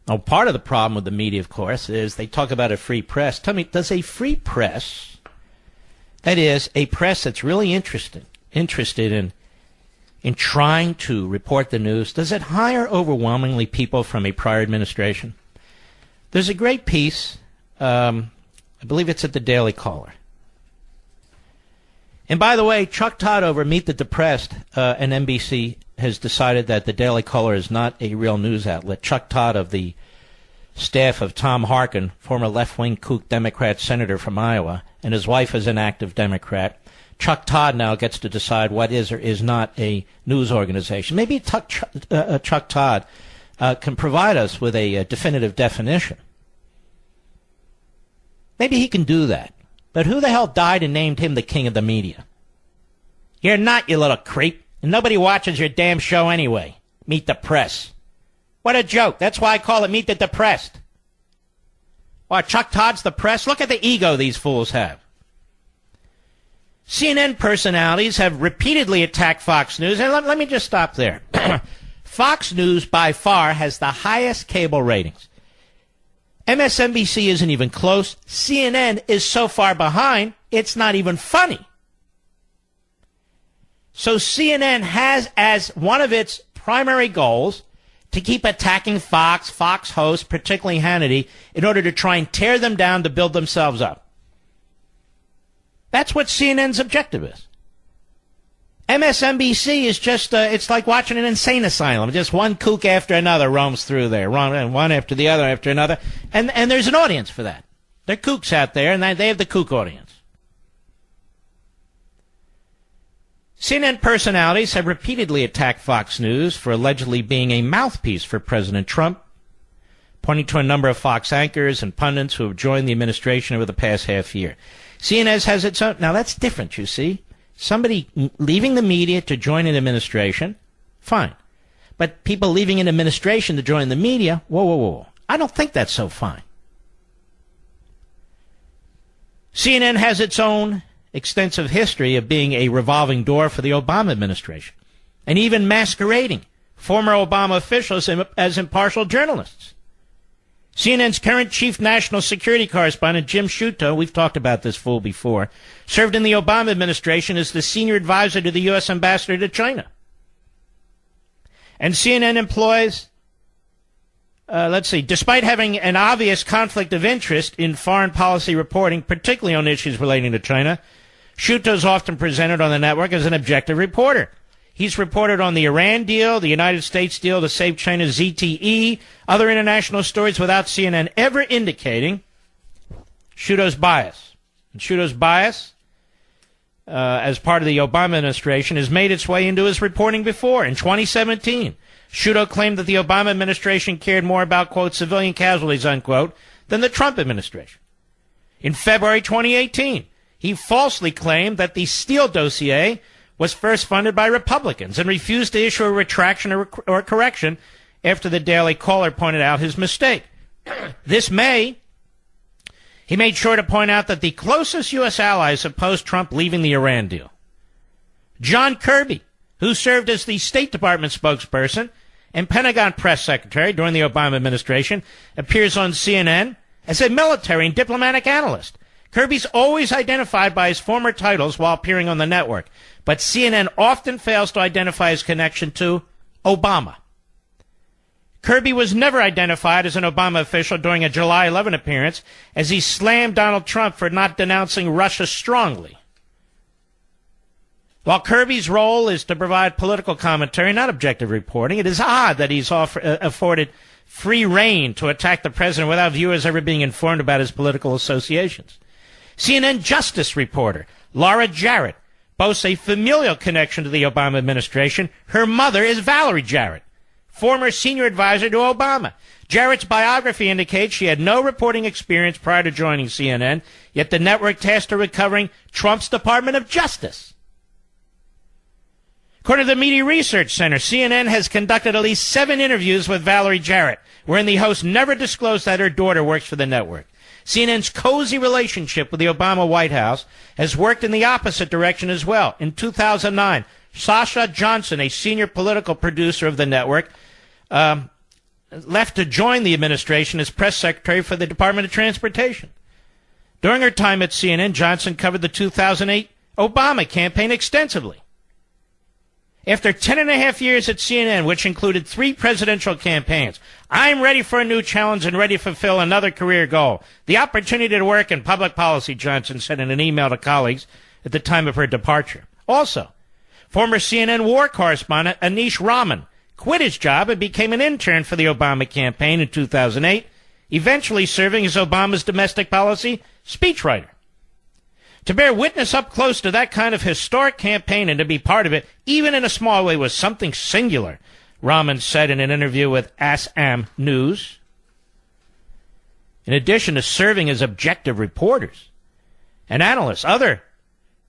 Now, part of the problem with the media, of course, is they talk about a free press. Tell me, does a free press, that is, a press that's really interested in trying to report the news, does it hire overwhelmingly people from a prior administration? There's a great piece, I believe it's at the Daily Caller. And by the way, Chuck Todd over Meet the Depressed and NBC has decided that the Daily Caller is not a real news outlet. Chuck Todd of the staff of Tom Harkin, former left-wing kook Democrat senator from Iowa, and his wife is an active Democrat. Chuck Todd now gets to decide what is or is not a news organization. Maybe Chuck Todd can provide us with a definitive definition. Maybe he can do that. But who the hell died and named him the king of the media? You're not, you little creep. And nobody watches your damn show anyway. Meet the Press. What a joke. That's why I call it Meet the Depressed. Why, Chuck Todd's the press? Look at the ego these fools have. CNN personalities have repeatedly attacked Fox News. And let me just stop there. Fox News, by far, has the highest cable ratings. MSNBC isn't even close. CNN is so far behind, it's not even funny. So CNN has as one of its primary goals to keep attacking Fox hosts, particularly Hannity, in order to try and tear them down to build themselves up. That's what CNN's objective is. MSNBC is just, it's like watching an insane asylum. Just one kook after another roams through there, one after the other after another. And there's an audience for that. There are kooks out there, and they have the kook audience. CNN personalities have repeatedly attacked Fox News for allegedly being a mouthpiece for President Trump, pointing to a number of Fox anchors and pundits who have joined the administration over the past half year. CNN has its own. Now, that's different, you see. Somebody leaving the media to join an administration, fine. But people leaving an administration to join the media, whoa. I don't think that's so fine. CNN has its own extensive history of being a revolving door for the Obama administration, and even masquerading former Obama officials as impartial journalists. CNN's current chief national security correspondent, Jim Sciutto, we've talked about this fool before, served in the Obama administration as the senior advisor to the U.S. ambassador to China. And CNN employs, despite having an obvious conflict of interest in foreign policy reporting, particularly on issues relating to China, Sciutto's often presented on the network as an objective reporter. He's reported on the Iran deal, the United States deal to save China's ZTE, other international stories without CNN ever indicating Sciutto's bias. And Sciutto's bias, as part of the Obama administration, has made its way into his reporting before. In 2017, Sciutto claimed that the Obama administration cared more about, quote, civilian casualties, unquote, than the Trump administration. In February 2018, he falsely claimed that the Steele dossier was first funded by Republicans and refused to issue a retraction or correction after the Daily Caller pointed out his mistake. This May, he made sure to point out that the closest U.S. allies opposed Trump leaving the Iran deal. John Kirby, who served as the State Department spokesperson and Pentagon press secretary during the Obama administration, appears on CNN as a military and diplomatic analyst. Kirby's always identified by his former titles while appearing on the network, but CNN often fails to identify his connection to Obama. Kirby was never identified as an Obama official during a July 11 appearance, as he slammed Donald Trump for not denouncing Russia strongly. While Kirby's role is to provide political commentary, not objective reporting, it is odd that he's afforded free rein to attack the president without viewers ever being informed about his political associations. CNN Justice reporter Laura Jarrett boasts a familial connection to the Obama administration. Her mother is Valerie Jarrett, former senior advisor to Obama. Jarrett's biography indicates she had no reporting experience prior to joining CNN, yet the network tasked her with covering Trump's Department of Justice. According to the Media Research Center, CNN has conducted at least 7 interviews with Valerie Jarrett, wherein the host never disclosed that her daughter works for the network. CNN's cozy relationship with the Obama White House has worked in the opposite direction as well. In 2009, Sasha Johnson, a senior political producer of the network, left to join the administration as press secretary for the Department of Transportation. During her time at CNN, Johnson covered the 2008 Obama campaign extensively. After 10 and a half years at CNN, which included 3 presidential campaigns, I'm ready for a new challenge and ready to fulfill another career goal. The opportunity to work in public policy, Johnson said in an email to colleagues at the time of her departure. Also, former CNN war correspondent Anish Raman quit his job and became an intern for the Obama campaign in 2008, eventually serving as Obama's domestic policy speechwriter. To bear witness up close to that kind of historic campaign and to be part of it, even in a small way, was something singular, Raman said in an interview with Assam News. In addition to serving as objective reporters and analysts, other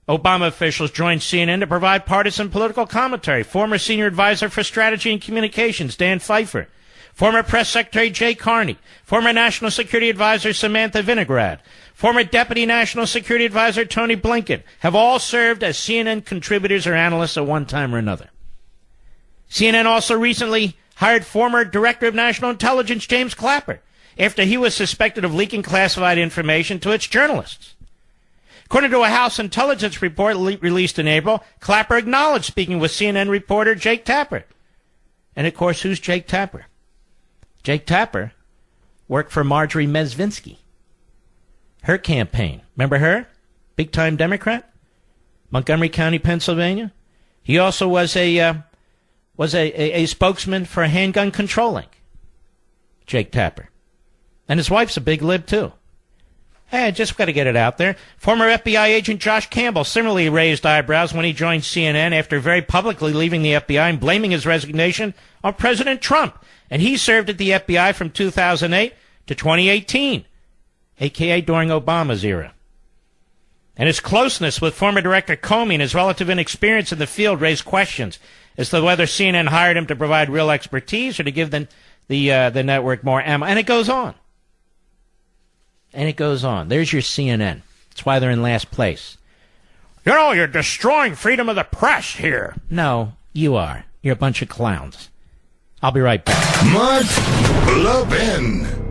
Obama officials joined CNN to provide partisan political commentary. Former senior advisor for strategy and communications, Dan Pfeiffer. Former press secretary Jay Carney. Former national security advisor Samantha Vinograd. Former deputy national security advisor Tony Blinken have all served as CNN contributors or analysts at one time or another. CNN also recently hired former director of national intelligence James Clapper after he was suspected of leaking classified information to its journalists. According to a House intelligence report released in April, Clapper acknowledged speaking with CNN reporter Jake Tapper. And, of course, who's Jake Tapper? Jake Tapper worked for Marjorie Mezvinsky. Her campaign. Remember her? Big-time Democrat? Montgomery County, Pennsylvania. He also was a spokesman for Handgun Control Inc. Jake Tapper. And his wife's a big lib, too. Hey, just got to get it out there. Former FBI agent Josh Campbell similarly raised eyebrows when he joined CNN after very publicly leaving the FBI and blaming his resignation on President Trump. And he served at the FBI from 2008 to 2018, a.k.a. during Obama's era. And his closeness with former Director Comey and his relative inexperience in the field raised questions as to whether CNN hired him to provide real expertise or to give the network more ammo. And it goes on. And it goes on. There's your CNN. That's why they're in last place. You know, you're destroying freedom of the press here. No, you are. You're a bunch of clowns. I'll be right back. Mark Levin.